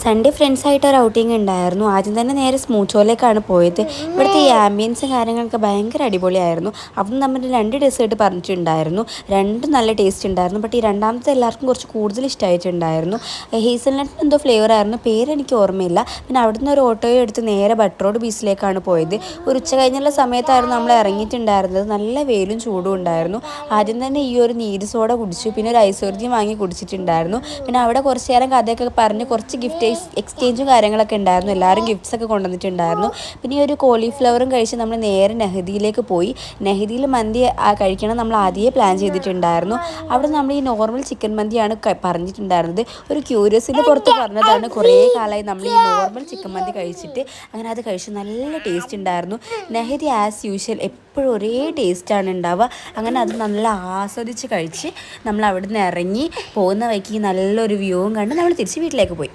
Sunday ഫ്രണ്ട്സായിട്ട് ഒരു outing ഉണ്ടായിരുന്നു. ആദ്യം തന്നെ നേരെ സ്മൂത്തോയിലേക്കാണ് പോയത്. ഇവിടുത്തെ ഈ ആംബിയൻസും കാര്യങ്ങളൊക്കെ ഭയങ്കര അടിപൊളിയായിരുന്നു. അവിടെ നമ്മൾ 2 ഡെസേർട്ട് പറഞ്ഞിട്ടുണ്ടായിരുന്നു. രണ്ടും നല്ല ടേസ്റ്റ് ഉണ്ടായിരുന്നു. ബട്ട് ഈ രണ്ടാമത്തെ എല്ലാവർക്കും കുറച്ച് കൂടുതൽ ഇഷ്ടമായിട്ടുണ്ടായിരുന്നു. ഹേസൽനട്ട് എന്തോ ഫ്ലേവർ ആയിരുന്നു, പേരെനിക്ക് ഓർമ്മയില്ല. പിന്നെ അവിടുന്ന് ഒരു ഓട്ടോയോ എടുത്ത് നേരെ ബട്ടറോഡ് ബീച്ചിലേക്കാണ് പോയത്. ഒരു ഉച്ച കഴിഞ്ഞുള്ള സമയത്തായിരുന്നു നമ്മൾ ഇറങ്ങിയിട്ടുണ്ടായിരുന്നത്. നല്ല വെയിലും ചൂടും ഉണ്ടായിരുന്നു. ആദ്യം തന്നെ ഈ ഒരു നീര് സോഡ കുടിച്ചു, പിന്നെ ഒരു ഐശ്വര്യം വാങ്ങി കുടിച്ചിട്ടുണ്ടായിരുന്നു. പിന്നെ അവിടെ കുറച്ച് നേരം കഥയൊക്കെ പറഞ്ഞ് കുറച്ച് ഗിഫ്റ്റ് എക്സ്ചേഞ്ചും കാര്യങ്ങളൊക്കെ ഉണ്ടായിരുന്നു. എല്ലാവരും ഗിഫ്റ്റ്സ് ഒക്കെ കൊണ്ടുവന്നിട്ടുണ്ടായിരുന്നു. പിന്നെ ഈ ഒരു കോളിഫ്ലവറും കഴിച്ച് നമ്മൾ നേരെ നെഹദിയിലേക്ക് പോയി. നെഹദിയിൽ മന്തി കഴിക്കണം നമ്മൾ ആദ്യമേ പ്ലാൻ ചെയ്തിട്ടുണ്ടായിരുന്നു. അവിടെ നമ്മൾ ഈ നോർമൽ ചിക്കൻ മന്തിയാണ് പറഞ്ഞിട്ടുണ്ടായിരുന്നത്. ഒരു ക്യൂരിയസിൻ്റെ പുറത്ത് പറഞ്ഞതാണ്. കുറേ കാലമായി നമ്മൾ ഈ നോർമൽ ചിക്കൻ മന്തി കഴിച്ചിട്ട്. അങ്ങനെ അത് കഴിച്ച് നല്ല ടേസ്റ്റ് ഉണ്ടായിരുന്നു. നെഹദി ആസ് യൂഷ്വൽ എപ്പോഴും ഒരേ ടേസ്റ്റാണ് ഉണ്ടാവുക. അങ്ങനെ അത് നല്ല ആസ്വദിച്ച് കഴിച്ച് നമ്മൾ അവിടെ നിന്ന് ഇറങ്ങി പോകുന്ന വഴിക്ക് നല്ലൊരു വ്യൂവും കണ്ട് നമ്മൾ തിരിച്ച് വീട്ടിലേക്ക് പോയി.